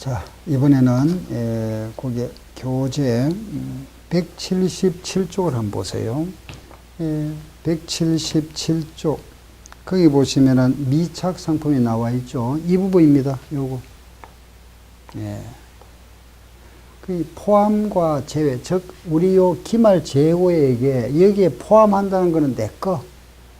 자, 이번에는 거기 교재 177쪽을 한번 보세요. 177쪽. 거기 보시면은 미착 상품이 나와 있죠. 이 부분입니다. 요거. 예. 그 포함과 제외, 즉 우리 요 기말 재고액에 여기에 포함한다는 거는 내 거.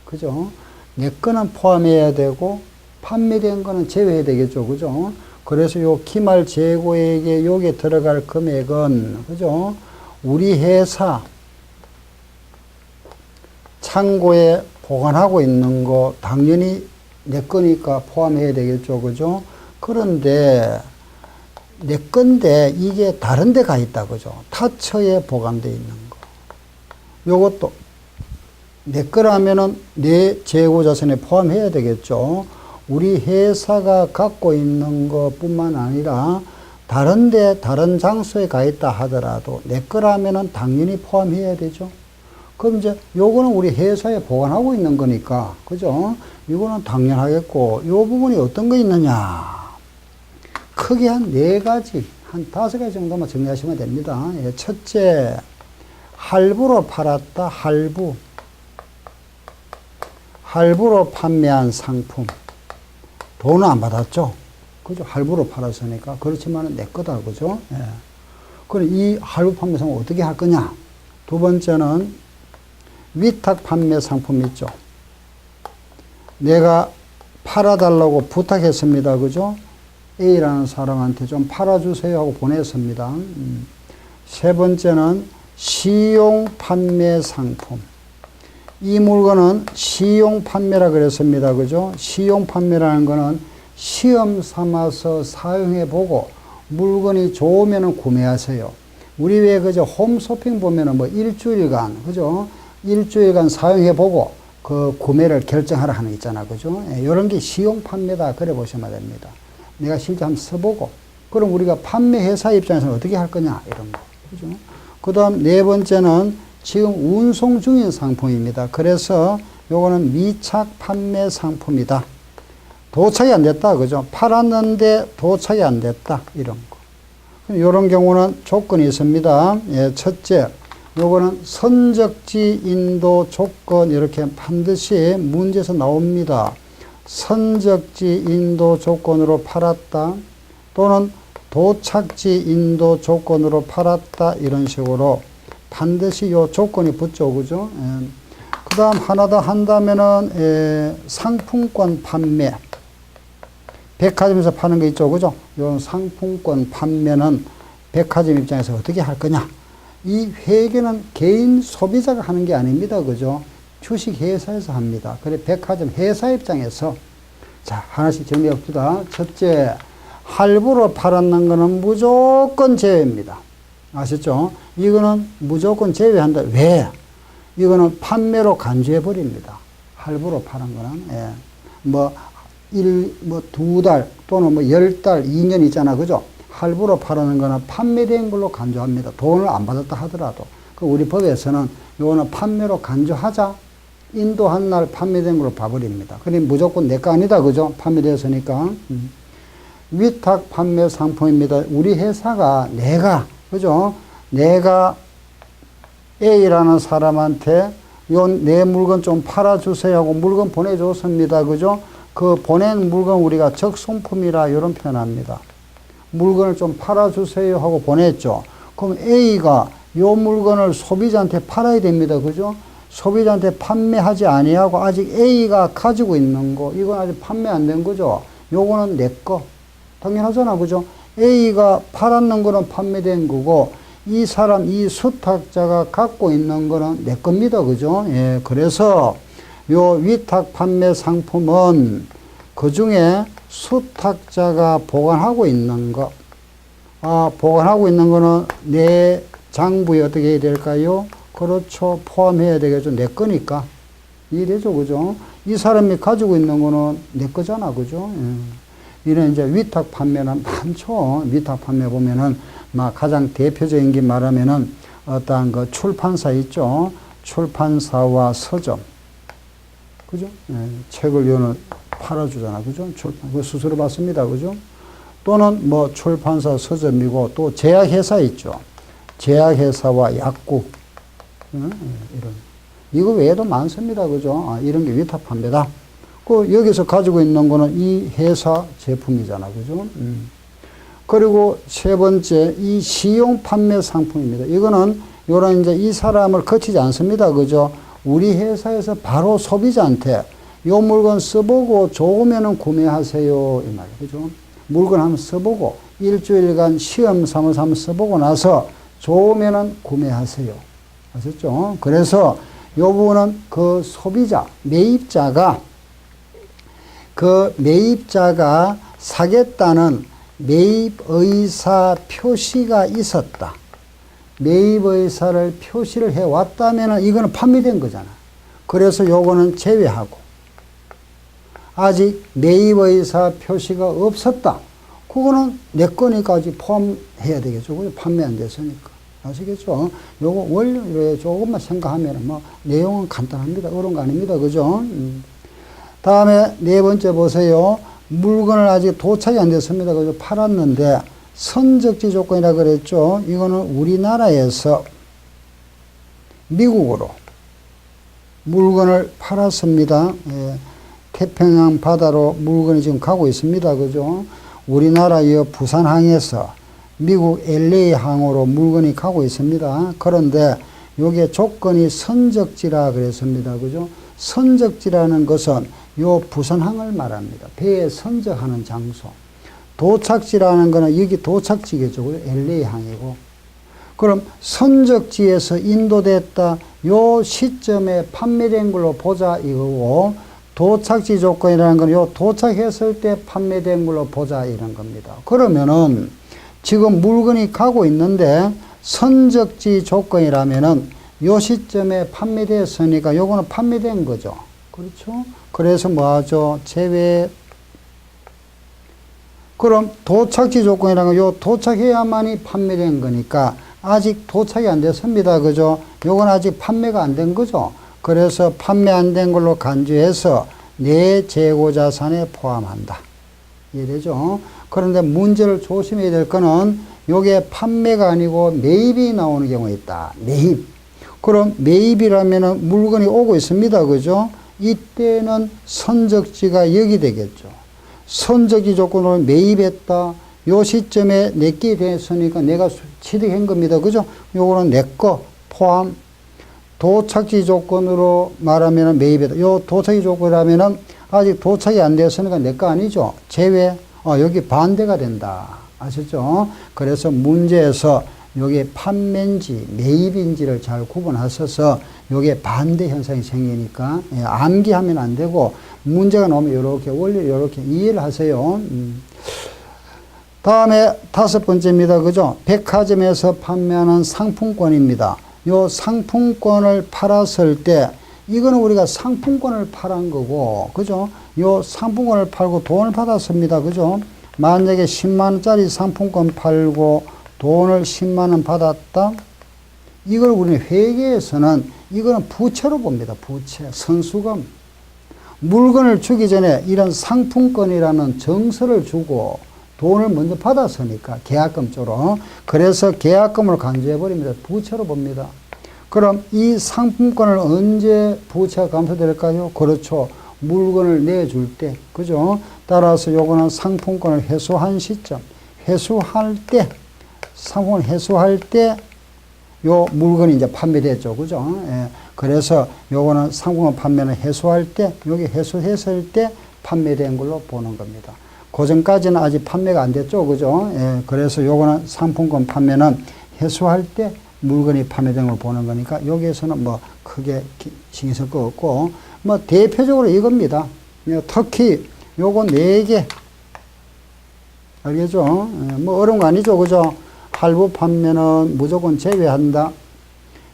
그죠? 내 거는 포함해야 되고 판매된 거는 제외해야 되겠죠. 그죠? 그래서 요 기말 재고액에 요게 들어갈 금액은 그죠? 우리 회사 창고에 보관하고 있는 거 당연히 내 거니까 포함해야 되겠죠. 그죠? 그런데 내 건데 이게 다른 데 가 있다. 그죠? 타처에 보관되어 있는 거. 요것도 내 거라면은 내 재고 자산에 포함해야 되겠죠. 우리 회사가 갖고 있는 것 뿐만 아니라 다른 데, 다른 장소에 가 있다 하더라도 내 거라면은 당연히 포함해야 되죠. 그럼 이제 요거는 우리 회사에 보관하고 있는 거니까, 그죠? 이거는 당연하겠고, 요 부분이 어떤 거 있느냐? 크게 한 4가지, 한 5가지 정도만 정리하시면 됩니다. 예, 첫째, 할부로 팔았다, 할부. 할부로 판매한 상품. 돈은 안 받았죠? 그죠? 할부로 팔았으니까. 그렇지만 내 거다, 그죠? 예. 그럼 이 할부 판매 상품 어떻게 할 거냐? 두 번째는 위탁 판매 상품 있죠? 내가 팔아달라고 부탁했습니다, 그죠? A라는 사람한테 좀 팔아주세요 하고 보냈습니다. 세 번째는 시용 판매 상품. 이 물건은 시용 판매라 그랬습니다. 그죠? 시용 판매라는 거는 시험 삼아서 사용해 보고 물건이 좋으면 구매하세요. 우리 왜 그죠? 홈쇼핑 보면은 뭐 일주일간, 그죠? 일주일간 사용해 보고 그 구매를 결정하라 하는 거 있잖아. 그죠? 예, 이런 게 시용 판매다. 그래 보시면 됩니다. 내가 실제 한번 써보고. 그럼 우리가 판매 회사 입장에서는 어떻게 할 거냐? 이런 거. 그죠? 그 다음 네 번째는 지금 운송 중인 상품입니다. 그래서 요거는 미착 판매 상품이다. 도착이 안 됐다. 그죠? 팔았는데 도착이 안 됐다. 이런 거. 이런 경우는 조건이 있습니다. 예, 첫째, 요거는 선적지 인도 조건 이렇게 반드시 문제에서 나옵니다. 선적지 인도 조건으로 팔았다. 또는 도착지 인도 조건으로 팔았다. 이런 식으로 반드시 요 조건이 붙죠. 그죠? 예. 그 다음 하나 더 한다면은, 상품권 판매. 백화점에서 파는 거 있죠. 그죠? 요 상품권 판매는 백화점 입장에서 어떻게 할 거냐? 이 회계는 개인 소비자가 하는 게 아닙니다. 그죠? 주식 회사에서 합니다. 그래, 백화점 회사 입장에서. 자, 하나씩 정리해 봅시다. 첫째, 할부로 팔았는 거는 무조건 제외입니다. 아셨죠? 이거는 무조건 제외한다. 왜? 이거는 판매로 간주해 버립니다. 할부로 파는 거는. 예. 뭐 2달 또는 뭐 10달, 2년 있잖아. 그죠? 할부로 파는 거는 판매된 걸로 간주합니다. 돈을 안 받았다 하더라도. 그 우리 법에서는 이거는 판매로 간주하자. 인도한 날 판매된 걸로 봐버립니다. 그럼 무조건 내 거 아니다. 그죠? 판매되었으니까. 위탁 판매 상품입니다. 우리 회사가 내가, 그죠? 내가 A라는 사람한테 요 내 물건 좀 팔아주세요 하고 물건 보내줬습니다. 그죠? 그 보낸 물건 우리가 적송품이라 이런 표현합니다. 물건을 좀 팔아주세요 하고 보냈죠. 그럼 A가 요 물건을 소비자한테 팔아야 됩니다. 그죠? 소비자한테 판매하지 아니하고 아직 A가 가지고 있는 거, 이건 아직 판매 안 된 거죠. 요거는 내 거. 당연하잖아. 그죠? A가 팔았는 거는 판매된 거고, 이 사람, 이 수탁자가 갖고 있는 거는 내 겁니다. 그죠? 예, 그래서 요 위탁 판매 상품은 그 중에 수탁자가 보관하고 있는 거, 보관하고 있는 거는 내 장부에 어떻게 해야 될까요? 그렇죠. 포함해야 되겠죠. 내 거니까. 이해되죠? 그죠? 이 사람이 가지고 있는 거는 내 거잖아. 그죠? 예. 이런 이제 위탁 판매는 많죠. 위탁 판매 보면은 막 가장 대표적인 게 말하면은 어떠한 그 출판사 있죠. 출판사와 서점. 그죠? 예. 책을 요는 팔아주잖아. 그죠? 출판. 그 수수료 받습니다. 그죠? 또는 뭐 출판사, 서점이고 또 제약회사 있죠. 제약회사와 약국 이런 이거 외에도 많습니다. 그죠? 이런 게 위탁 판매다. 그 여기서 가지고 있는 거는 이 회사 제품이잖아. 그죠? 그리고 세 번째 이 시용 판매 상품입니다. 이거는 요런 이제 이 사람을 거치지 않습니다. 그죠? 우리 회사에서 바로 소비자한테 요 물건 써보고 좋으면은 구매하세요. 이 말이에요. 그죠? 물건 한번 써보고 일주일간 시험 삼아서 한번 써보고 나서 좋으면은 구매하세요. 아셨죠? 그래서 요 부분은 그 소비자, 매입자가 사겠다는 매입 의사 표시가 있었다. 매입 의사를 표시를 해 왔다면은 이거는 판매된 거잖아. 그래서 요거는 제외하고 아직 매입 의사 표시가 없었다. 그거는 내 거니까 아직 포함해야 되겠죠. 그죠? 판매 안 됐으니까. 아시겠죠? 요거 원리를 조금만 생각하면 뭐 내용은 간단합니다. 어려운 거 아닙니다. 그죠? 다음에 네 번째 보세요. 물건을 아직 도착이 안 됐습니다. 그죠? 팔았는데 선적지 조건이라 그랬죠. 이거는 우리나라에서 미국으로 물건을 팔았습니다. 예, 태평양 바다로 물건이 지금 가고 있습니다. 그죠? 우리나라의 부산항에서 미국 LA항으로 물건이 가고 있습니다. 그런데 요게 조건이 선적지라 그랬습니다. 그죠? 선적지라는 것은 요 부산항을 말합니다. 배에 선적하는 장소. 도착지라는 거는 여기 도착지겠죠. LA항이고. 그럼 선적지에서 인도됐다. 요 시점에 판매된 걸로 보자 이거고, 도착지 조건이라는 건 요 도착했을 때 판매된 걸로 보자 이런 겁니다. 그러면은 지금 물건이 가고 있는데 선적지 조건이라면은 요 시점에 판매됐으니까 요거는 판매된 거죠. 그렇죠? 그래서 뭐 하죠? 제외. 그럼 도착지 조건이라는 건 요 도착해야만이 판매된 거니까 아직 도착이 안 됐습니다. 그죠? 요건 아직 판매가 안 된 거죠. 그래서 판매 안 된 걸로 간주해서 내 재고 자산에 포함한다. 이해되죠? 그런데 문제를 조심해야 될 거는 요게 판매가 아니고 매입이 나오는 경우가 있다. 매입. 그럼 매입이라면은 물건이 오고 있습니다. 그죠? 이때는 선적지가 여기 되겠죠. 선적지 조건으로 매입했다. 요 시점에 내게 됐으니까 내가 취득한 겁니다. 그죠? 요거는 내 거 포함. 도착지 조건으로 말하면 매입했다. 요 도착지 조건이라면은 아직 도착이 안 되었으니까 내 거 아니죠. 제외. 여기 반대가 된다. 아셨죠? 그래서 문제에서 요게 판매인지 매입인지를 잘 구분하셔서 요게 반대 현상이 생기니까 암기하면 안 되고 문제가 나오면 요렇게 원리 요렇게 이해를 하세요. 다음에 다섯 번째입니다. 그죠? 백화점에서 판매하는 상품권입니다. 요 상품권을 팔았을 때 이거는 우리가 상품권을 팔은 거고, 그죠? 요 상품권을 팔고 돈을 받았습니다. 그죠? 만약에 10만원짜리 상품권 팔고 돈을 10만원 받았다? 이걸 우리는 회계에서는 이거는 부채로 봅니다. 부채, 선수금. 물건을 주기 전에 이런 상품권이라는 정서를 주고 돈을 먼저 받았으니까 계약금 쪽으로. 그래서 계약금을 간주해버립니다. 부채로 봅니다. 그럼 이 상품권을 언제 부채가 감소될까요? 그렇죠. 물건을 내줄 때. 그죠? 따라서 요거는 상품권을 회수한 시점. 회수할 때, 상품을 회수할 때 요 물건이 이제 판매됐죠. 그죠? 예. 그래서 요거는 상품권 판매는 회수할 때, 여기 회수했을 때 판매된 걸로 보는 겁니다. 그 전까지는 아직 판매가 안 됐죠. 그죠? 예. 그래서 요거는 상품권 판매는 회수할 때 물건이 판매된 걸 보는 거니까 여기에서는 뭐 크게 신경 쓸 거 없고, 뭐 대표적으로 이겁니다. 특히 요거 4개. 알겠죠? 뭐 어려운 거 아니죠. 그죠? 할부 판매는 무조건 제외한다.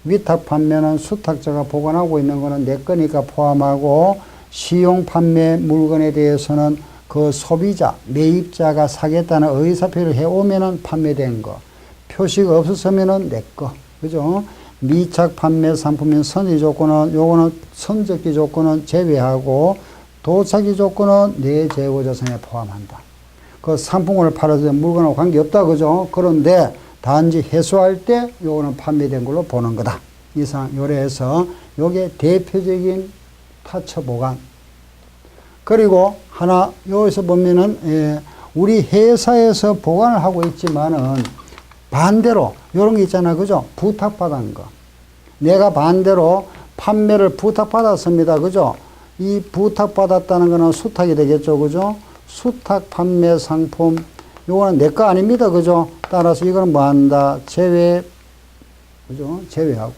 위탁 판매는 수탁자가 보관하고 있는 거는 내 거니까 포함하고, 시용 판매 물건에 대해서는 그 소비자, 매입자가 사겠다는 의사표를 해오면은 판매된 거. 표시가 없었으면은 내 거. 그죠? 미착 판매 상품인 선지 조건은, 요거는 선적지 조건은 제외하고, 도착지 조건은 내 재고 자산에 포함한다. 그 상품권을 팔아서 물건하고 관계없다. 그죠? 그런데 단지 회수할 때 요거는 판매된 걸로 보는 거다. 이상 요래해서 요게 대표적인 타처 보관. 그리고 하나 여기서 보면은 우리 회사에서 보관을 하고 있지만은 반대로 요런 게 있잖아요. 그죠? 부탁받은 거. 내가 반대로 판매를 부탁받았습니다. 그죠? 이 부탁받았다는 거는 수탁이 되겠죠. 그죠? 수탁 판매 상품 요거는 내 거 아닙니다. 그죠? 따라서 이거는 뭐 한다? 제외. 그죠? 제외하고.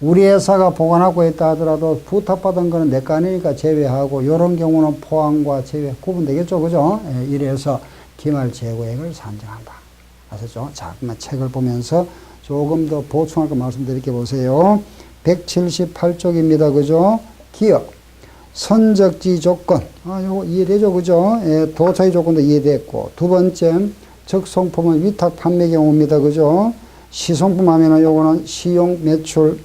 우리 회사가 보관하고 있다 하더라도 부탁받은 거는 내 거 아니니까 제외하고 요런 경우는 포함과 제외 구분되겠죠. 그죠? 이래서 기말 재고액을 산정한다. 아셨죠? 자, 그러면 책을 보면서 조금 더 보충할 거 말씀드릴게 보세요. 178쪽입니다. 그죠? 기업. 선적지 조건. 요거 이해되죠? 그죠? 도착의 조건도 이해됐고. 두 번째, 적송품은 위탁 판매 경우입니다. 그죠? 시송품 하면은 요거는 시용 매출.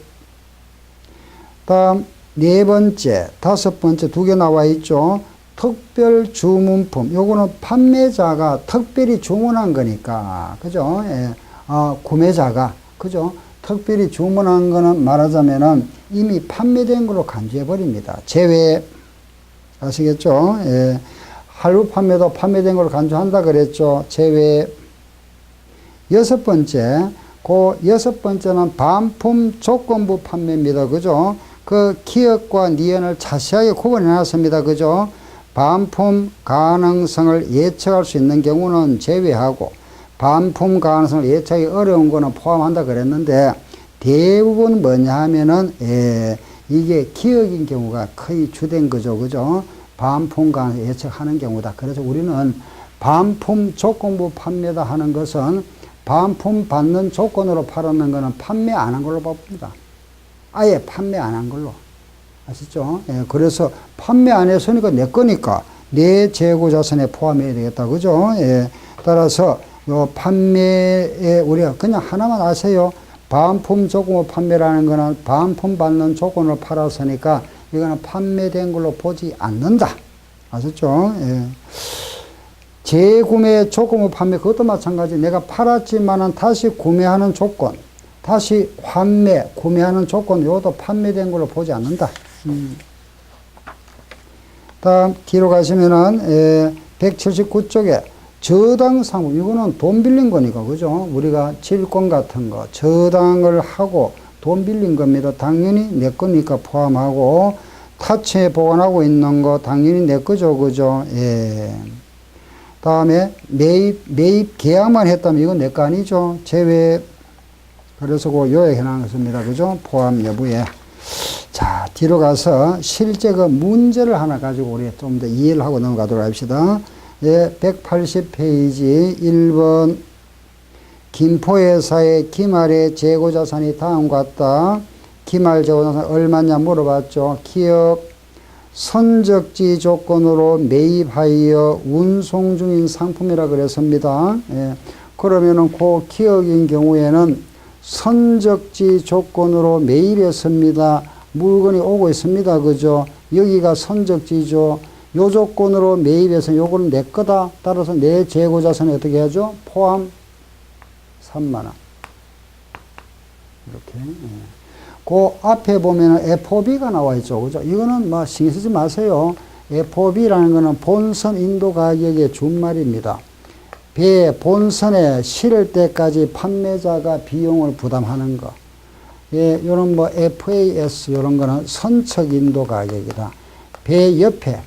다음, 네 번째, 다섯 번째 두 개 나와 있죠? 특별 주문품. 요거는 판매자가 특별히 주문한 거니까. 그죠? 구매자가. 그죠? 특별히 주문한 거는 말하자면은 이미 판매된 걸로 간주해 버립니다. 제외. 아시겠죠? 할부 판매도 판매된 걸로 간주한다 그랬죠? 제외. 여섯 번째. 여섯 번째는 반품 조건부 판매입니다. 그죠? 그 기업과 니은을 자세하게 구분해 놨습니다. 그죠? 반품 가능성을 예측할 수 있는 경우는 제외하고 반품 가능성을 예측하기 어려운 거는 포함한다 그랬는데 대부분 뭐냐 하면은 이게 기업인 경우가 거의 주된 거죠. 그죠? 반품 가능성 예측하는 경우다. 그래서 우리는 반품 조건부 판매다 하는 것은 반품 받는 조건으로 팔았는 거는 판매 안 한 걸로 봅니다. 아예 판매 안 한 걸로. 아시죠? 그래서 판매 안 했으니까 내 거니까 내 재고 자산에 포함해야 되겠다. 그죠? 따라서 요 판매에 우리가 그냥 하나만 아세요. 반품 조건으로 판매라는 거는 반품 받는 조건으로 팔았으니까 이거는 판매된 걸로 보지 않는다. 아셨죠? 재구매 조건으로 판매 그것도 마찬가지. 내가 팔았지만은 다시 구매하는 조건, 다시 환매 구매하는 조건 이것도 판매된 걸로 보지 않는다. 다음 뒤로 가시면은 179쪽에 저당 상품 이거는 돈 빌린 거니까 그죠? 우리가 질권 같은 거 저당을 하고 돈 빌린 겁니다. 당연히 내 거니까 포함하고 타처에 보관하고 있는 거 당연히 내 거죠. 그죠? 다음에 매입 계약만 했다면 이건 내 거 아니죠. 제외. 그래서 그 요약해 놨습니다. 그죠? 포함 여부에. 자, 뒤로 가서 실제 그 문제를 하나 가지고 우리 좀 더 이해를 하고 넘어가도록 합시다. 180페이지 1번 김포회사의 기말의 재고자산이 다음과 같다. 기말 재고자산 얼마냐 물어봤죠. 기업 선적지 조건으로 매입하여 운송 중인 상품이라 그랬습니다. 그러면은 그 기업인 경우에는 선적지 조건으로 매입했습니다. 물건이 오고 있습니다. 그죠? 여기가 선적지죠. 요 조건으로 매입해서 요거는 내 거다. 따라서 내 재고자산에 어떻게 하죠? 포함 3만원. 이렇게. 그 앞에 보면은 FOB가 나와 있죠. 그죠? 이거는 뭐 신경 쓰지 마세요. FOB라는 거는 본선 인도 가격의 준말입니다. 배 본선에 실을 때까지 판매자가 비용을 부담하는 거. 요런 뭐 FAS 요런 거는 선척 인도 가격이다. 배 옆에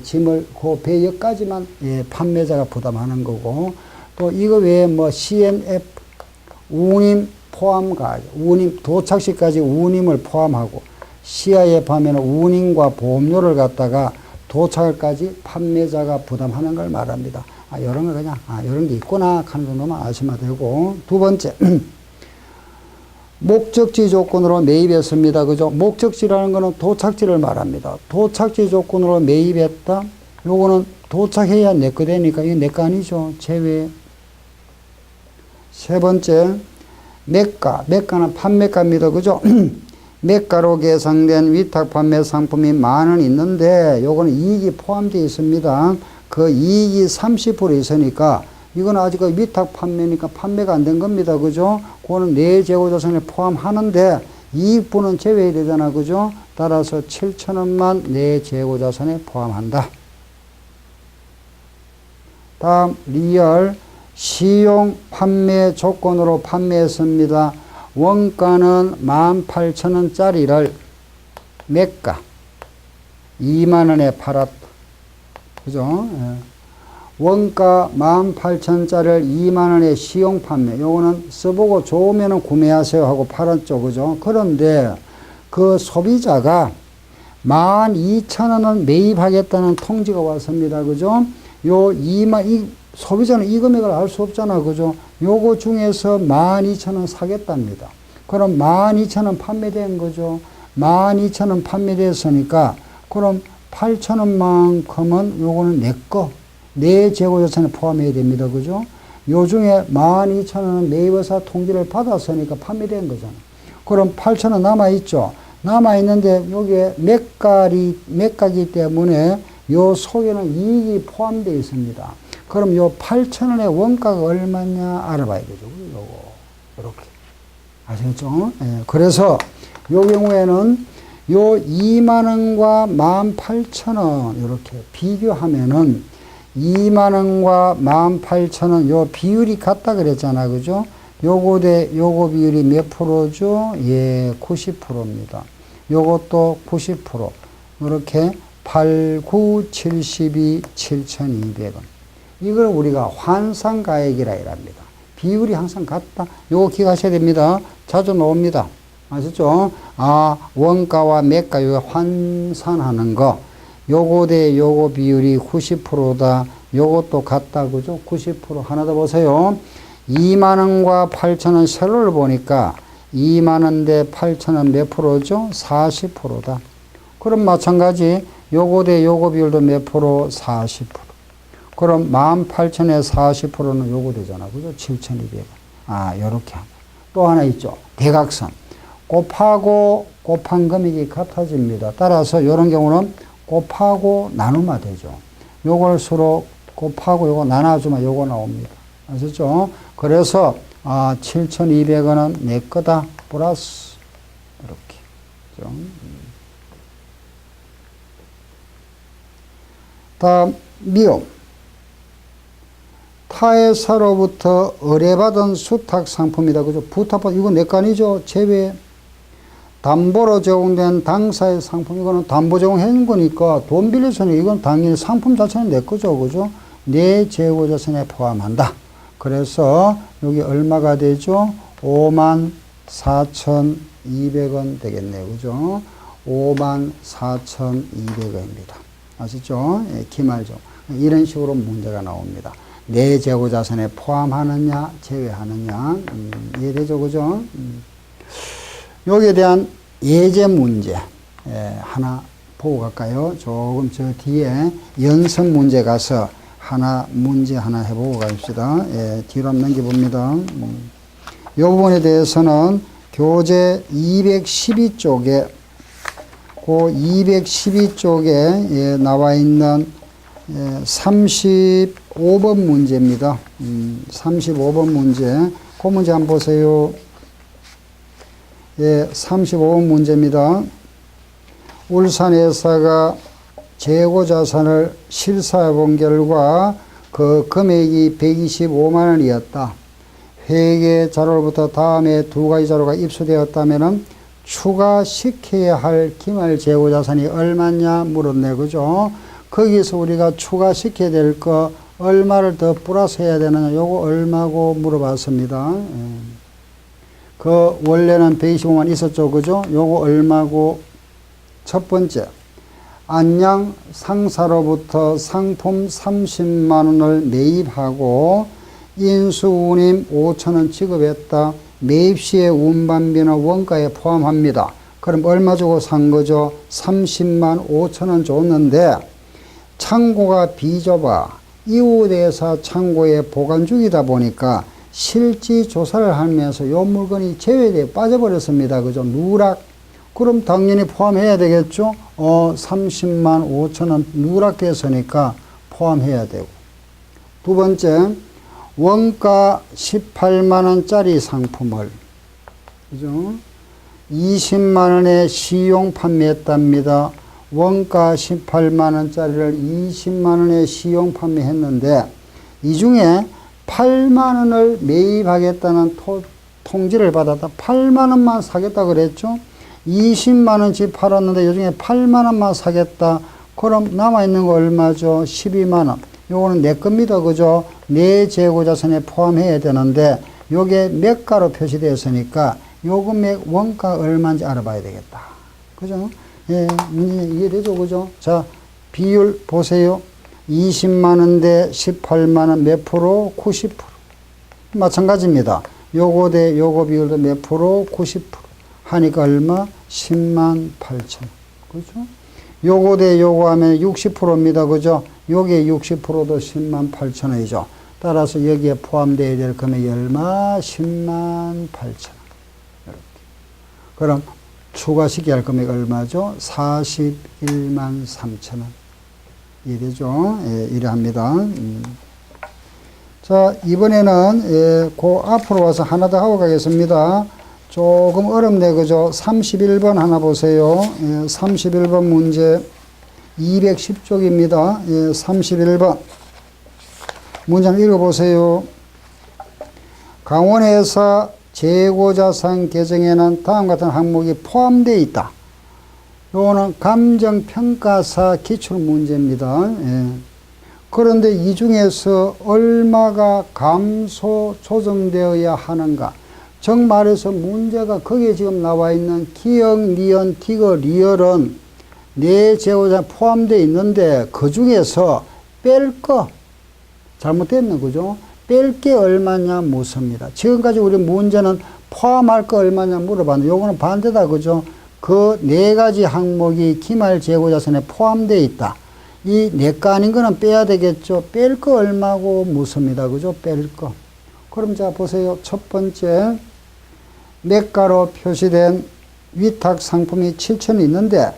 짐을 그 배 옆까지만 판매자가 부담하는 거고 또 이거 외에 뭐 CNF 운임 포함 가격, 운임 도착 시까지 운임을 포함하고 CIF 하면 운임과 보험료를 갖다가 도착을까지 판매자가 부담하는 걸 말합니다. 이런 거 그냥 이런 게 있구나 하는 정도만 아시면 되고 두 번째 목적지 조건으로 매입했습니다. 그죠? 목적지라는 거는 도착지를 말합니다. 도착지 조건으로 매입했다. 요거는 도착해야 내 거 되니까 이게 내 거 아니죠. 제외. 세 번째 매가. 매가는 판매가입니다. 그죠? 매가로 계상된 위탁 판매 상품이 만원 있는데 요거는 이익이 포함되어 있습니다. 그 이익이 30% 있으니까 이건 아직 위탁 판매니까 판매가 안 된 겁니다. 그죠? 그거는 내 재고자산에 포함하는데 이익분은 제외해야 되잖아. 그죠? 따라서 7,000원만 내 재고자산에 포함한다. 다음 리얼 시용 판매 조건으로 판매했습니다. 원가는 18,000원짜리를 매가 20,000원에 팔았다. 그죠? 예. 원가 18,000원짜리를 20,000원에 시용 판매. 요거는 써보고 좋으면 구매하세요 하고 팔았죠. 그죠? 그런데 그 소비자가 12,000원을 매입하겠다는 통지가 왔습니다. 그죠? 소비자는 이 금액을 알 수 없잖아. 그죠? 요거 중에서 12,000원 사겠답니다. 그럼 12,000원 판매된 거죠. 12,000원 판매됐으니까 그럼 8,000원만큼은 요거는 내 거, 내 재고자산에 포함해야 됩니다. 그죠? 요 중에 12,000원은 매입회사 통지를 받았으니까 판매된 거잖아. 그럼 8,000원 남아있죠. 남아있는데 여기에 매가기 때문에 요 속에는 이익이 포함되어 있습니다. 그럼 요 8,000원의 원가가 얼마냐 알아봐야 되죠. 요거, 이렇게. 아시겠죠? 예. 그래서 요 경우에는 요 20,000원과 18,000원, 이렇게 비교하면은 20,000원과 18,000원, 요 비율이 같다 그랬잖아. 그죠? 요거 대 요거 비율이 몇 프로죠? 예, 90%입니다. 요것도 90%. 이렇게 8, 9, 72, 7,200원. 이걸 우리가 환산가액이라 이랍니다. 비율이 항상 같다. 요거 기억하셔야 됩니다. 자주 나옵니다. 아시죠? 원가와 매가 요거 환산하는 거. 요거 대 요거 비율이 90%다. 요것도 같다. 그죠? 90%. 하나 더 보세요. 20,000원과 8,000원 세로를 보니까 20,000원 대 8,000원 몇 프로죠? 40%다. 그럼 마찬가지 요거 대 요거 비율도 몇 프로? 40%. 그럼 18,000원에 40%는 요거 되잖아. 그죠? 7,200원. 요렇게 하고. 또 하나 있죠. 대각선. 곱하고 곱한 금액이 같아집니다. 따라서 요런 경우는 곱하고 나누면 되죠. 요걸 서로 곱하고 요거 나눠주면 요거 나옵니다. 아셨죠? 그래서 7,200원은 내 거다. 플러스 이렇게. 그죠? 다음 미움. 타회사로부터 의뢰받은 수탁 상품이다. 그죠? 부탁받은, 이거 내 거 아니죠? 제외. 담보로 제공된 당사의 상품, 이거는 담보 제공해준 거니까 돈 빌려서는 이건 당연히 상품 자체는 내 거죠. 그죠? 내 재고자산에 포함한다. 그래서 여기 얼마가 되죠? 54,200원 되겠네요. 그죠? 54,200원입니다. 아시죠? 예, 기말죠. 이런 식으로 문제가 나옵니다. 내 재고자산에 포함하느냐, 제외하느냐, 이해되죠? 그죠? 여기에 대한 예제 문제, 하나 보고 갈까요? 조금 저 뒤에 연습 문제 가서 문제 하나 해보고 갑시다. 뒤로 한번 넘겨봅니다. 이 부분에 대해서는 교재 212쪽에, 그 212쪽에 나와 있는 35번 문제입니다. 35번 문제. 그 문제 한번 보세요. 35번 문제입니다. 울산회사가 재고자산을 실사해 본 결과 그 금액이 125만 원이었다. 회계 자료로부터 다음에 두 가지 자료가 입수되었다면 추가시켜야 할 기말 재고자산이 얼마냐 물었네. 그죠? 거기서 우리가 추가시켜야 될 거 얼마를 더 플러스 해야 되느냐, 요거 얼마고 물어봤습니다. 그 원래는 125만 있었죠. 그죠? 요거 얼마고. 첫 번째, 안양 상사로부터 상품 30만 원을 매입하고 인수운임 5,000원 지급했다. 매입 시의 운반비는 원가에 포함합니다. 그럼 얼마 주고 산 거죠? 30만 5,000원 줬는데 창고가 비좁아 이웃회사 창고에 보관 중이다 보니까 실지 조사를 하면서 요 물건이 제외되어 빠져버렸습니다. 그죠? 누락. 그럼 당연히 포함해야 되겠죠? 30만 5천원 누락됐으니까 포함해야 되고. 두 번째, 원가 18만원짜리 상품을, 그죠? 20만원에 시용 판매했답니다. 원가 18만원짜리를 20만원에 시용 판매했는데, 이 중에 8만원을 매입하겠다는 통지를 받았다. 8만원만 사겠다 그랬죠? 20만원치 팔았는데 이 중에 8만원만 사겠다. 그럼 남아있는 거 얼마죠? 12만원. 요거는 내 겁니다. 그죠? 내 재고자산에 포함해야 되는데, 요게 매가로 표시되어 있으니까 요 금액 원가 얼마인지 알아봐야 되겠다. 그죠? 예, 문제 이해되죠? 그죠? 자, 비율 보세요. 20만원 대 18만원 몇 프로? 90%. 마찬가지입니다. 요거 대 요거 비율도 몇 프로? 90%. 하니까 얼마? 10만 8천. 그죠? 요거 대 요거 하면 60%입니다. 그죠? 요게 60%도 10만 8천 원이죠. 따라서 여기에 포함되어야 될 금액이 얼마? 10만 8천 원. 이렇게. 그럼 추가시켜야 할 금액 얼마죠? 41만 3천 원. 이래죠? 예, 이래 합니다. 자, 이번에는, 예, 그 앞으로 와서 하나 더 하고 가겠습니다. 조금 어렵네, 그죠? 31번 하나 보세요. 예, 31번 문제 210쪽입니다. 예, 31번. 문장 읽어보세요. 강원회사 재고자산 계정에는 다음 같은 항목이 포함되어 있다. 요거는 감정평가사 기출문제입니다. 예. 그런데 이 중에서 얼마가 감소 조정되어야 하는가? 정말해서 문제가 거기에 지금 나와 있는 기역, 니은, 티거, 리얼은 내 재고자산에 포함되어 있는데 그 중에서 뺄 거 잘못됐네, 그죠? 뺄 게 얼마냐 묻습니다. 지금까지 우리 문제는 포함할 거 얼마냐 물어봤는데 요거는 반대다, 그죠? 그 네 가지 항목이 기말 재고자산에 포함되어 있다. 이 내 거 아닌 거는 빼야 되겠죠? 뺄 거 얼마고 묻습니다, 그죠? 뺄 거. 그럼 자 보세요. 첫 번째, 매가로 표시된 위탁 상품이 7,000원 있는데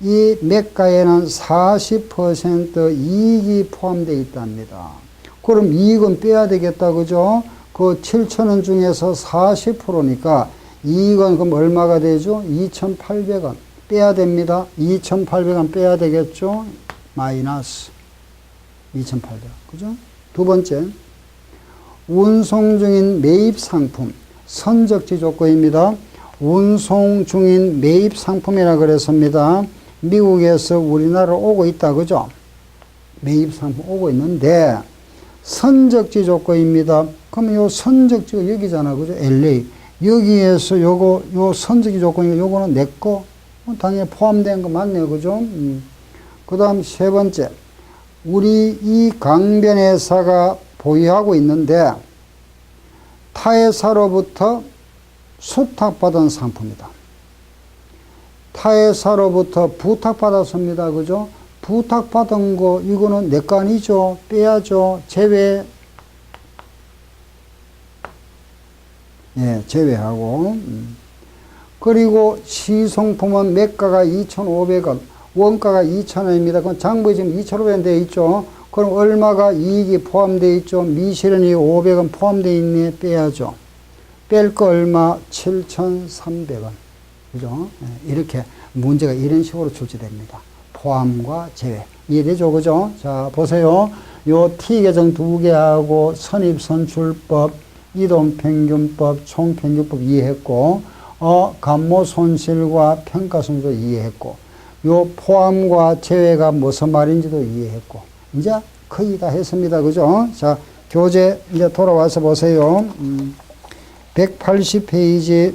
이 매가에는 40% 이익이 포함되어 있답니다. 그럼 이익은 빼야 되겠다, 그죠? 그 7,000원 중에서 40%니까 이익은 그럼 얼마가 되죠? 2,800원. 빼야 됩니다. 2,800원 빼야 되겠죠? 마이너스 2,800원. 그죠? 두 번째, 운송 중인 매입 상품. 선적지 조건입니다. 운송 중인 매입 상품이라 그랬습니다. 미국에서 우리나라로 오고 있다, 그죠? 매입 상품 오고 있는데, 선적지 조건입니다. 그러면 요 선적지가 여기잖아, 그죠? LA. 여기에서 요 선적지 조건이 요거는 내 거. 당연히 포함된 거 맞네요, 그죠? 그 다음 세 번째. 우리 이 강변회사가 보유하고 있는데, 타회사로부터 수탁받은 상품이다. 타회사로부터 부탁받았습니다. 그죠? 부탁받은 거, 이거는 내 거 아니죠? 빼야죠. 제외. 예, 제외하고. 그리고 시성품은 매가가 2,500원, 원가가 2,000원입니다. 그럼 장부에 지금 2,500원 되어 있죠? 그럼 얼마가 이익이 포함되어 있죠? 미실현이 500원 포함되어 있네. 빼야죠. 뺄 거 얼마? 7,300원. 그죠? 이렇게 문제가 이런 식으로 출제됩니다. 포함과 제외. 이해되죠? 그죠? 자, 보세요. 요 T계정 두 개하고 선입선출법, 이동평균법, 총평균법 이해했고, 감모손실과 평가손실도 이해했고, 요 포함과 제외가 무슨 말인지도 이해했고, 이제 거의 다 했습니다. 그죠? 자, 교재 이제 돌아와서 보세요. 180페이지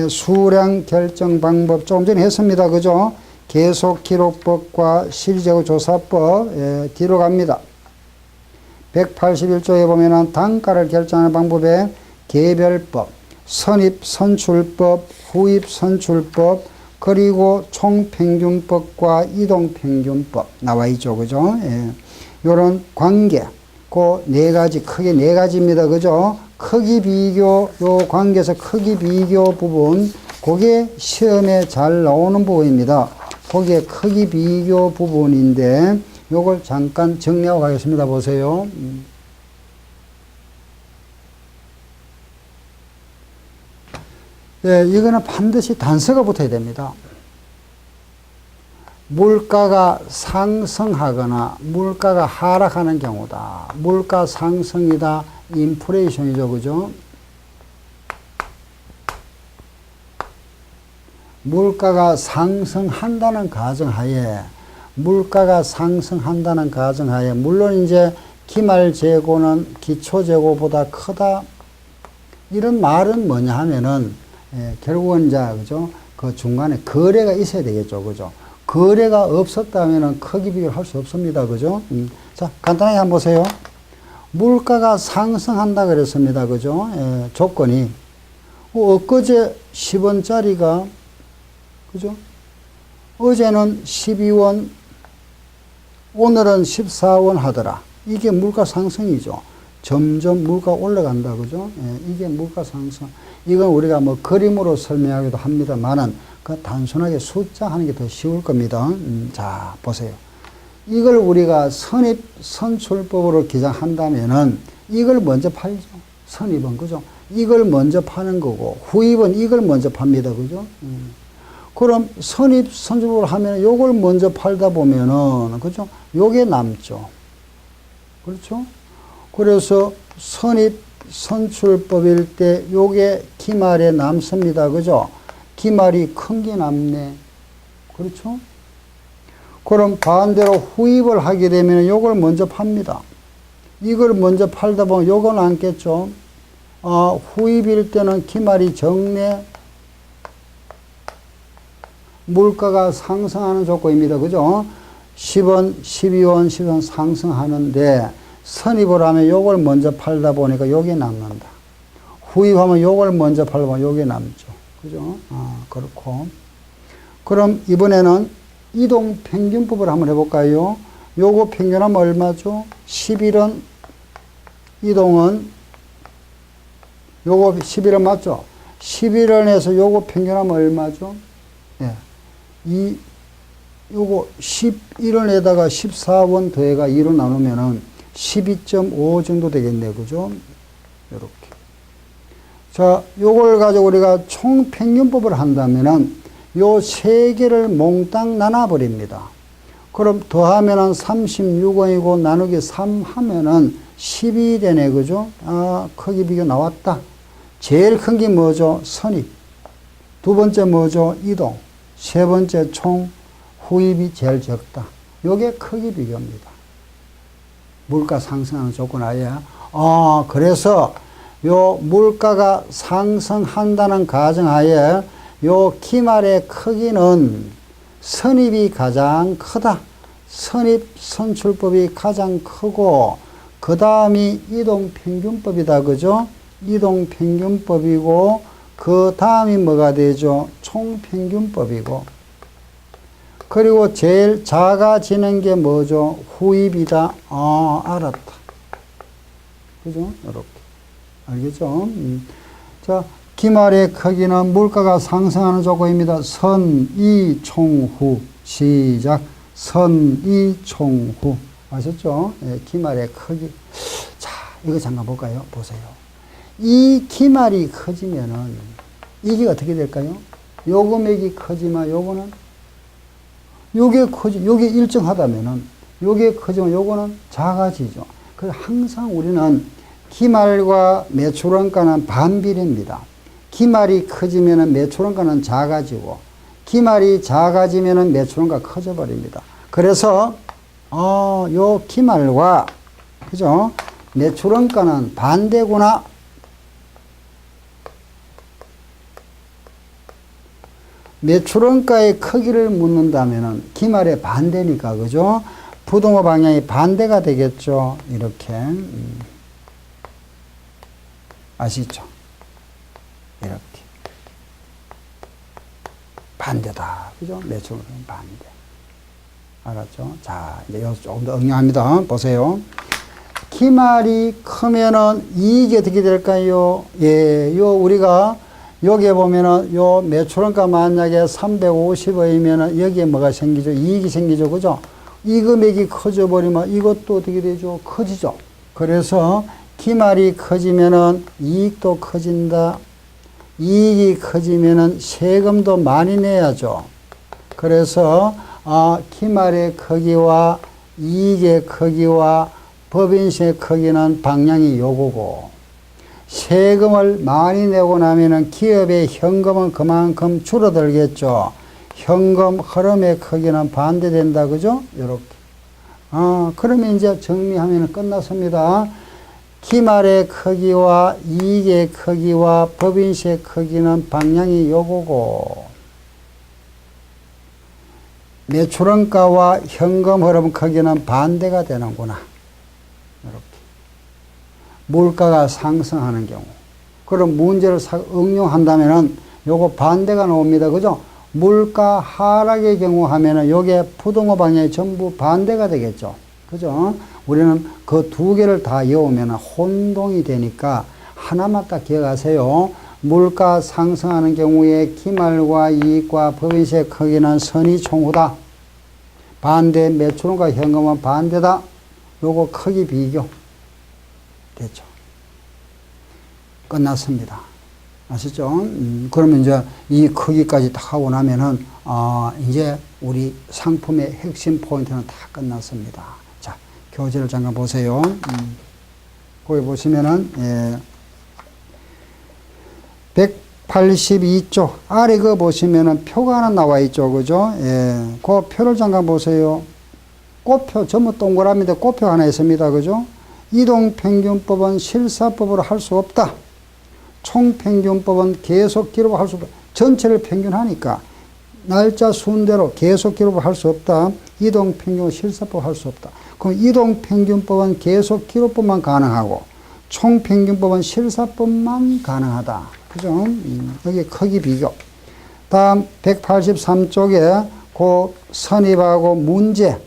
수량 결정 방법 조금 전에 했습니다. 그죠? 계속 기록법과 실재고 조사법 뒤로 갑니다. 181조에 보면은 단가를 결정하는 방법에 개별법, 선입 선출법, 후입 선출법, 그리고 총평균법과 이동평균법 나와 있죠. 그죠? 예. 요런 관계, 그 네 가지, 크게 네 가지입니다. 그죠? 크기 비교, 요 관계에서 크기 비교 부분, 그게 시험에 잘 나오는 부분입니다. 거기에 크기 비교 부분인데, 요걸 잠깐 정리하고 가겠습니다. 보세요. 예, 이거는 반드시 단서가 붙어야 됩니다. 물가가 상승하거나 물가가 하락하는 경우다. 물가 상승이다. 인플레이션이죠. 그죠? 물가가 상승한다는 가정하에 물론 이제 기말 재고는 기초 재고보다 크다. 이런 말은 뭐냐 하면은 결국은 이제 그죠? 그 중간에 거래가 있어야 되겠죠. 그죠? 거래가 없었다면은 크기 비교를 할 수 없습니다. 그죠? 자, 간단하게 한번 보세요. 물가가 상승한다 그랬습니다. 그죠? 조건이 엊그제 10원짜리가 그죠? 어제는 12원, 오늘은 14원 하더라. 이게 물가 상승이죠. 점점 물가 올라간다. 그죠? 이게 물가 상승. 이건 우리가 뭐 그림으로 설명하기도 합니다만은 그 단순하게 숫자 하는 게 더 쉬울 겁니다. 자, 보세요. 이걸 우리가 선출법으로 기장한다면은 이걸 먼저 팔죠. 선입은. 그죠? 이걸 먼저 파는 거고, 후입은 이걸 먼저 팝니다. 그죠? 그럼 선출법을 하면 요걸 먼저 팔다 보면은, 그죠? 요게 남죠. 그렇죠? 그래서 선출법일 때 요게 기말에 남습니다. 그죠? 기말이 큰 게 남네. 그렇죠? 그럼 반대로 후입을 하게 되면 요걸 먼저 팝니다. 이걸 먼저 팔다 보면 요건 남겠죠? 후입일 때는 기말이 적네. 물가가 상승하는 조건입니다. 그죠? 10원, 12원, 10원 상승하는데 선입을 하면 요걸 먼저 팔다 보니까 요게 남는다. 후입하면 요걸 먼저 팔다 보면 요게 남죠. 그죠? 그렇고. 그럼 이번에는 이동 평균법을 한번 해볼까요? 요거 평균하면 얼마죠? 11원, 이동은, 요거 11원 맞죠? 11원에서 요거 평균하면 얼마죠? 예. 요거 11원에다가 14원 더해가 2로 나누면은 12.5 정도 되겠네요. 그죠? 요렇게. 자, 요걸 가지고 우리가 총평균법을 한다면은 요 세 개를 몽땅 나눠버립니다. 그럼 더하면은 36원이고 나누기 3 하면은 12 되네. 그죠? 크기 비교 나왔다. 제일 큰 게 뭐죠? 선입. 두 번째 뭐죠? 이동. 세 번째 총, 후입이 제일 적다. 요게 크기 비교입니다. 물가 상승하는 조건 아예. 그래서 요 물가가 상승한다는 가정하에 요 기말의 크기는 선입이 가장 크다. 선출법이 가장 크고 그 다음이 이동평균법이다. 그죠? 이동평균법이고 그 다음이 뭐가 되죠? 총평균법이고 그리고 제일 작아지는 게 뭐죠? 후입이다. 알았다. 그죠? 이렇게. 알겠죠? 자, 기말의 크기는 물가가 상승하는 조건입니다. 선이총후. 시작. 선이총후. 아셨죠? 예, 기말의 크기. 자, 이거 잠깐 볼까요? 보세요. 이 기말이 커지면은 이게 어떻게 될까요? 요 금액이 커지만 요거는 요게 일정하다면은 요게 커지면 요거는 작아지죠. 그래서 항상 우리는 기말과 매출원가는 반비례입니다. 기말이 커지면은 매출원가는 작아지고 기말이 작아지면은 매출원가 커져 버립니다. 그래서 요 기말과 그죠? 매출원가는 반대구나. 매출원가의 크기를 묻는다면은 기말의 반대니까 그죠? 부동호 방향이 반대가 되겠죠. 이렇게 아시죠? 이렇게 반대다. 그죠? 매출원가는 반대. 알았죠? 자, 이제 여기서 조금 더 응용합니다. 보세요. 기말이 크면은 이익이 어떻게 될까요? 예, 우리가 여기에 보면은 매출원가 만약에 350원이면은 여기에 뭐가 생기죠? 이익이 생기죠. 그죠? 이 금액이 커져 버리면 이것도 어떻게 되죠? 커지죠. 그래서 기말이 커지면은 이익도 커진다. 이익이 커지면은 세금도 많이 내야죠. 그래서 기말의 크기와 이익의 크기와 법인세의 크기는 방향이 요거고, 세금을 많이 내고 나면은 기업의 현금은 그만큼 줄어들겠죠. 현금 흐름의 크기는 반대된다. 그죠? 요렇게. 그러면 이제 정리하면 끝났습니다. 기말의 크기와 이익의 크기와 법인세의 크기는 방향이 요거고, 매출원가와 현금 흐름 크기는 반대가 되는구나. 이렇게. 물가가 상승하는 경우. 그럼 문제를 응용한다면은 요거 반대가 나옵니다. 그죠? 물가 하락의 경우 하면은 요게 부동호 방향이 전부 반대가 되겠죠. 그죠? 우리는 그 두 개를 다 외우면 혼동이 되니까 하나만 딱 기억하세요. 물가 상승하는 경우에 기말과 이익과 법인세 크기는 선의총후다. 반대 매출원가 현금은 반대다. 요거 크기 비교 됐죠. 끝났습니다. 아시죠? 그러면 이제 이 크기까지 다 하고 나면은 이제 우리 상품의 핵심 포인트는 다 끝났습니다. 자, 교재를 잠깐 보세요. 거기 보시면은 182쪽 아래 그 보시면은 표가 하나 나와 있죠. 그죠? 그 표를 잠깐 보세요. 꽃표 전부 동그라미인데 꽃표 하나 있습니다. 그죠? 이동평균법은 실사법으로 할 수 없다. 총평균법은 계속 기록할 수 없다. 전체를 평균하니까 날짜 순대로 계속 기록을 할 수 없다. 이동평균 실사법 할 수 없다. 그럼 이동평균법은 계속 기록법만 가능하고 총평균법은 실사법만 가능하다. 그죠? 여기 크기 비교. 다음 183쪽에 그 선입하고 문제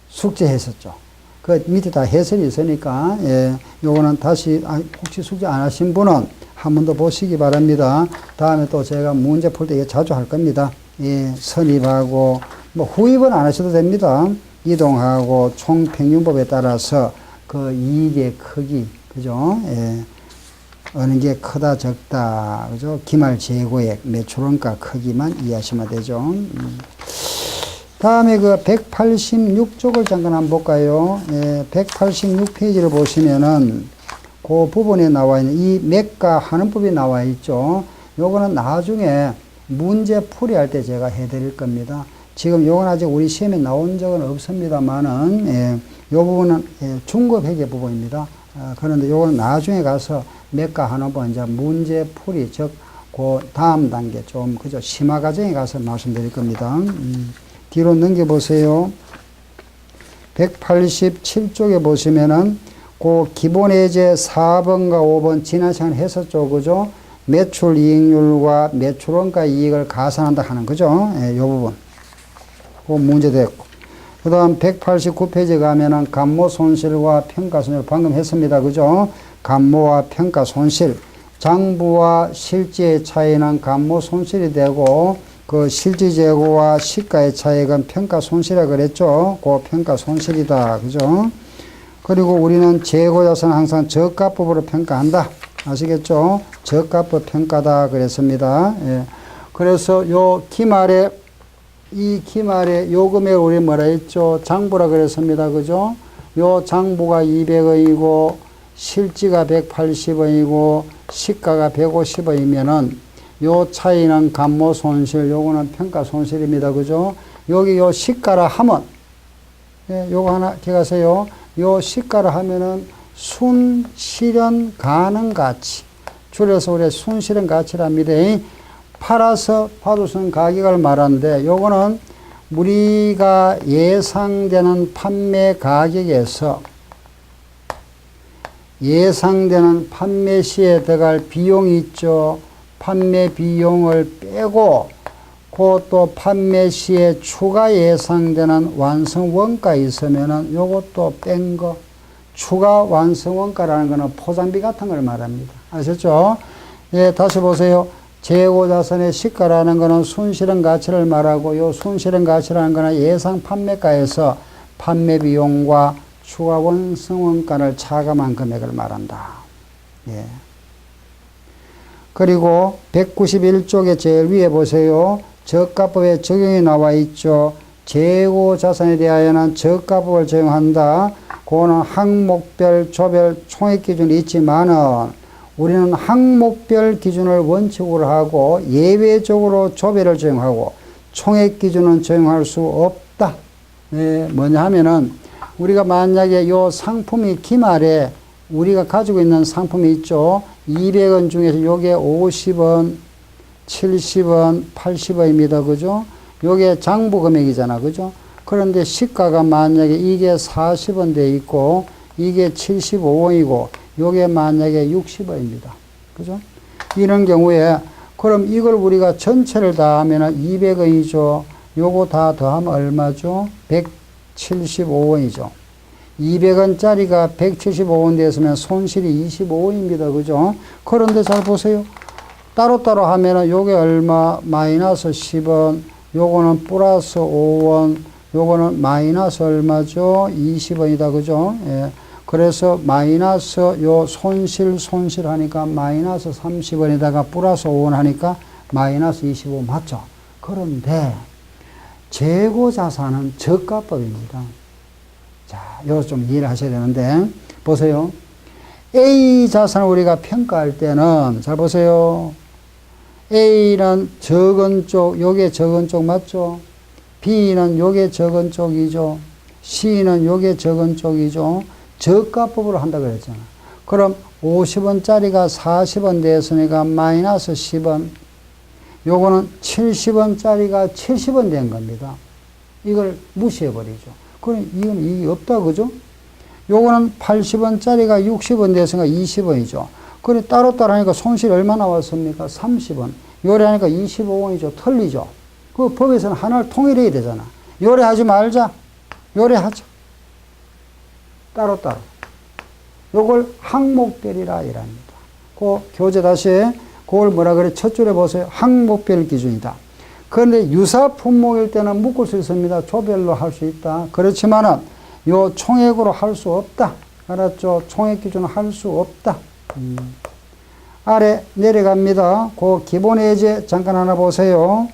숙제 했었죠. 그 밑에 다 해설이 있으니까 요거는 다시 혹시 숙제 안 하신 분은 한 번 더 보시기 바랍니다. 다음에 또 제가 문제 풀 때 자주 할 겁니다. 선입하고 뭐 후입은 안 하셔도 됩니다. 이동하고 총평균법에 따라서 그 이익의 크기, 그죠? 어느 게 크다 적다, 그죠? 기말 재고액 매출원가 크기만 이해하시면 되죠. 다음에 그 186쪽을 잠깐 한번 볼까요? 186페이지를 보시면은 그 부분에 나와 있는 이 매가 하는 법이 나와 있죠. 요거는 나중에 문제 풀이할 때 제가 해드릴 겁니다. 지금 요건 아직 우리 시험에 나온 적은 없습니다만은 요 부분은 중급 회계 부분입니다. 그런데 요거는 나중에 가서 매가 하는 법 이제 문제 풀이 즉 그 다음 단계 좀 그죠 심화 과정에 가서 말씀드릴 겁니다. 뒤로 넘겨보세요. 187쪽에 보시면은 그 기본예제 4번과 5번 지난 시간에 했었죠. 그죠? 매출 이익률과 매출원가 이익을 가산한다 하는 거죠. 요 부분. 그 문제 됐고. 그 다음 189페이지 가면은 감모 손실과 평가 손실 방금 했습니다. 그죠? 감모와 평가 손실. 장부와 실지의 차이는 감모 손실이 되고 그 실지 재고와 시가의 차익은 평가 손실이라 그랬죠. 그 평가 손실이다. 그죠? 그리고 우리는 재고 자산은 항상 저가법으로 평가한다. 아시겠죠? 저가법 평가다 그랬습니다. 그래서 요 기말에 이 기말에 요 금액 우리 뭐라 했죠? 장부라 그랬습니다. 그죠? 요 장부가 200원이고 실지가 180원이고 시가가 150원이면은 요 차이는 감모 손실, 요거는 평가 손실입니다. 그죠? 여기 요 시가라 하면 요거 하나 기억하세요. 요 시가라 하면은 순실현 가능 가치. 줄여서 우리 순실현 가치랍니다. 팔아서 받을 수 있는 가격을 말하는데 요거는 우리가 예상되는 판매 가격에서 예상되는 판매 시에 들어갈 비용이 있죠. 판매 비용을 빼고 그것도 판매 시에 추가 예상되는 완성 원가 있으면은 요것도 뺀 거. 추가 완성 원가라는 거는 포장비 같은 걸 말합니다. 아셨죠? 다시 보세요. 재고 자산의 시가라는 거는 순실현 가치를 말하고 요 순실현 가치라는 거는 예상 판매가에서 판매 비용과 추가 원성원가를 차감한 금액을 말한다. 예. 그리고 191쪽에 제일 위에 보세요. 저가법에 적용이 나와 있죠. 재고자산에 대하여는 저가법을 적용한다. 그거는 항목별, 조별, 총액 기준이 있지만은 우리는 항목별 기준을 원칙으로 하고 예외적으로 조별을 적용하고 총액 기준은 적용할 수 없다. 네, 뭐냐 하면은 우리가 만약에 요 상품이 기말에 우리가 가지고 있는 상품이 있죠. 200원 중에서 요게 50원, 70원, 80원입니다. 그죠? 요게 장부 금액이잖아. 그죠? 그런데 시가가 만약에 이게 40원 돼 있고 이게 75원이고 요게 만약에 60원입니다. 그죠? 이런 경우에 그럼 이걸 우리가 전체를 다 하면은 200원이죠. 요거 다 더하면 얼마죠? 175원이죠. 200원짜리가 175원 됐으면 손실이 25원입니다. 그죠? 그런데 잘 보세요. 따로따로 하면은 요게 얼마? 마이너스 10원, 요거는 플러스 5원, 요거는 마이너스 얼마죠? 20원이다. 그죠? 예. 그래서 마이너스 요 손실 하니까 마이너스 30원에다가 플러스 5원 하니까 마이너스 25원 맞죠? 그런데 재고자산은 저가법입니다. 자, 이거 좀 이해를 하셔야 되는데 보세요. A 자산을 우리가 평가할 때는 잘 보세요. A는 적은 쪽, 요게 적은 쪽 맞죠? B는 요게 적은 쪽이죠. C는 요게 적은 쪽이죠. 저가법으로 한다 그랬잖아. 그럼 50원짜리가 40원 됐으니까 마이너스 10원. 요거는 70원짜리가 70원 된 겁니다. 이걸 무시해버리죠. 그럼 이건 이익이 없다, 그죠? 요거는 80원짜리가 60원 됐으니까 20원이죠. 그래, 따로따로 하니까 손실 얼마 나왔습니까? 30원. 요래 하니까 25원이죠. 틀리죠. 그 법에서는 하나를 통일해야 되잖아. 요래 하지 말자. 요래 하자. 따로따로. 요걸 항목별이라 이랍니다. 그 교재 다시 그걸 뭐라 그래? 첫 줄에 보세요. 항목별 기준이다. 그런데 유사 품목일 때는 묶을 수 있습니다. 조별로 할 수 있다. 그렇지만은 요 총액으로 할 수 없다. 알았죠? 총액 기준은 할 수 없다. 아래 내려갑니다. 그 기본 예제 잠깐 하나 보세요.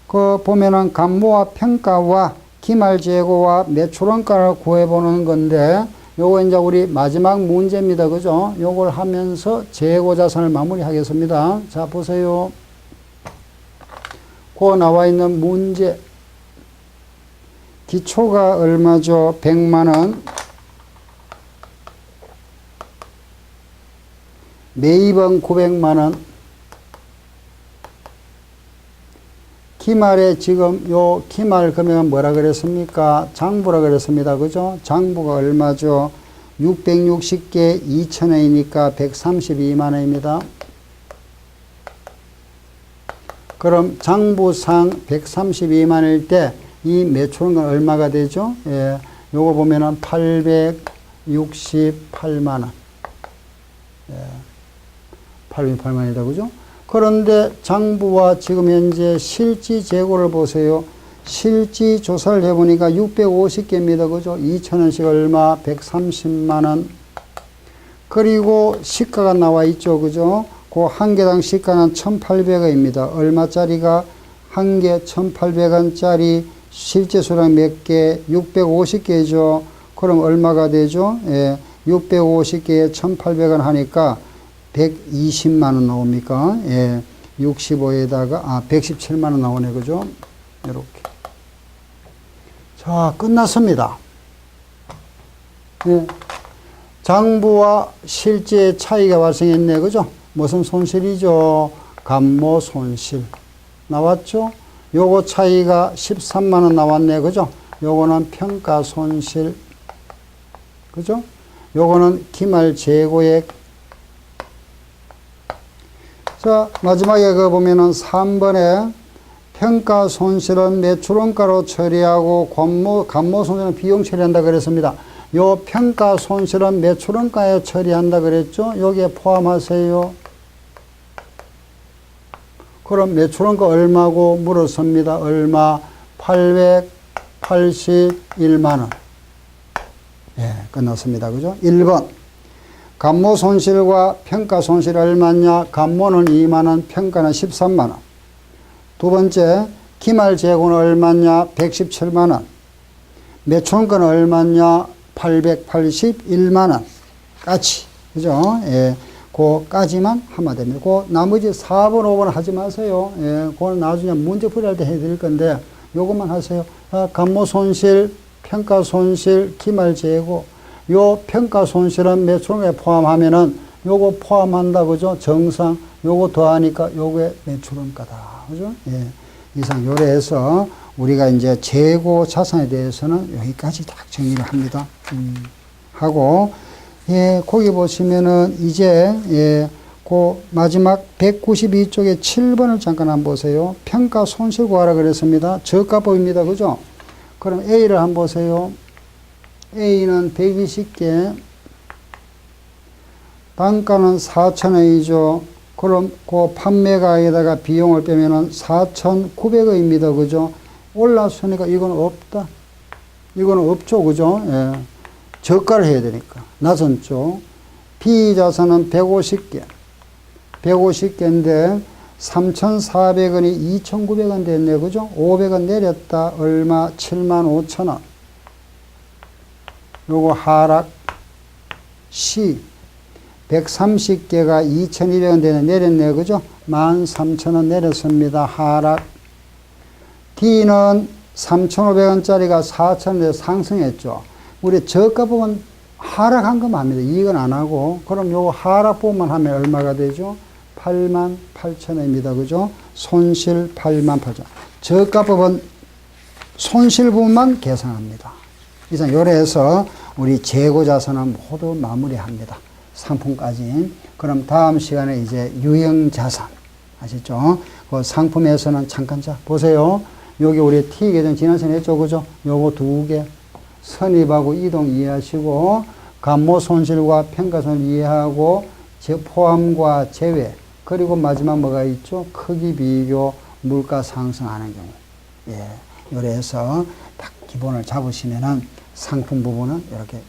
그 보면은 감모와 평가와 기말 재고와 매출원가를 구해보는 건데 요거 이제 우리 마지막 문제입니다. 그죠? 요걸 하면서 재고자산을 마무리하겠습니다. 자, 보세요. 그 나와 있는 문제. 기초가 얼마죠? 100만원. 매입은 900만원. 기말에 지금 요 기말 금액은 뭐라 그랬습니까? 장부라 그랬습니다. 그죠? 장부가 얼마죠? 660개 2,000원이니까 132만원입니다. 그럼 장부상 132만원일 때 이 매출은 얼마가 되죠? 예, 요거 보면은 868만원. 예, 868만원이다. 그죠? 그런데 장부와 지금 현재 실지 재고를 보세요. 실지 조사를 해보니까 650개입니다. 그죠? 2,000원씩 얼마? 130만원. 그리고 시가가 나와 있죠. 그죠? 그 한 개당 시가는 1,800원입니다. 얼마짜리가? 한 개 1,800원짜리 실제 수량 몇 개? 650개죠. 그럼 얼마가 되죠? 예, 650개에 1,800원 하니까 120만원 나옵니까? 예, 65에다가, 117만원 나오네. 그죠? 이렇게. 자, 끝났습니다. 예, 장부와 실제의 차이가 발생했네. 그죠? 무슨 손실이죠? 감모 손실. 나왔죠? 요거 차이가 13만원 나왔네. 그죠? 요거는 평가 손실. 그죠? 요거는 기말 재고액. 자, 마지막에 그 보면은 3번에 평가 손실은 매출원가로 처리하고 감모 손실은 비용 처리한다 그랬습니다. 요 평가 손실은 매출원가에 처리한다 그랬죠? 여기에 포함하세요. 그럼 매출원가 얼마고 물었습니다. 얼마? 881만원. 예, 끝났습니다. 그죠? 1번. 감모 손실과 평가 손실 얼마냐? 감모는 2만원, 평가는 13만원. 두 번째, 기말 재고는 얼마냐? 117만원. 매출원가는 얼마냐? 881만원. 까지. 그죠? 예. 그까지만 하면 됩니다. 그 나머지 4번, 5번 하지 마세요. 예. 그건 나중에 문제 풀이할 때 해드릴 건데, 요것만 하세요. 감모 손실, 평가 손실, 기말 재고. 요 평가 손실은 매출원가에 포함하면은 요거 포함한다. 그죠? 정상. 요거 더하니까 요게 매출원가다. 그죠? 예. 이상 요래해서 우리가 이제 재고 자산에 대해서는 여기까지 딱 정리를 합니다. 하고, 예, 거기 보시면은 이제, 예, 그 마지막 192쪽에 7번을 잠깐 한번 보세요. 평가 손실 구하라 그랬습니다. 저가법입니다. 그죠? 그럼 A를 한번 보세요. A는 120개, 단가는 4,000원이죠. 그럼 그 판매가에다가 비용을 빼면은 4,900원입니다. 그죠? 올랐으니까 이건 없다. 이거는 없죠. 그죠? 예. 저가를 해야 되니까. 낮은 쪽. B자산은 150개. 150개인데 3,400원이 2,900원 됐네. 그죠? 500원 내렸다. 얼마? 75,000원. 요거 하락. C. 130개가 2,200원 되네. 내렸네. 그죠? 13,000원 내렸습니다. 하락. D는 3,500원짜리가 4,000원에 상승했죠. 우리 저가 부분 하락한 것만 합니다. 이익은 안 하고. 그럼 요거 하락 부분만 하면 얼마가 되죠? 88,000원입니다. 그죠? 손실 88,000원. 저가 부분 손실 부분만 계산합니다. 이상 요래해서 우리 재고 자산은 모두 마무리합니다. 상품까지. 그럼 다음 시간에 이제 유형 자산. 아시죠? 그 상품에서는 잠깐 자 보세요. 여기 우리 T 계정 지난번에 했죠. 그죠? 요거 두 개. 선입하고 이동 이해하시고, 감모 손실과 평가 손실 이해하고, 포함과 제외, 그리고 마지막 뭐가 있죠? 크기 비교, 물가 상승하는 경우. 예. 요래서 딱 기본을 잡으시면은 상품 부분은 이렇게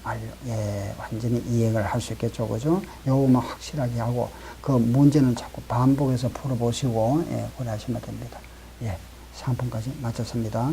완전히 이해를 할 수 있겠죠. 그죠? 요거만 확실하게 하고, 그 문제는 자꾸 반복해서 풀어보시고, 그래 하시면 됩니다. 예. 상품까지 마쳤습니다.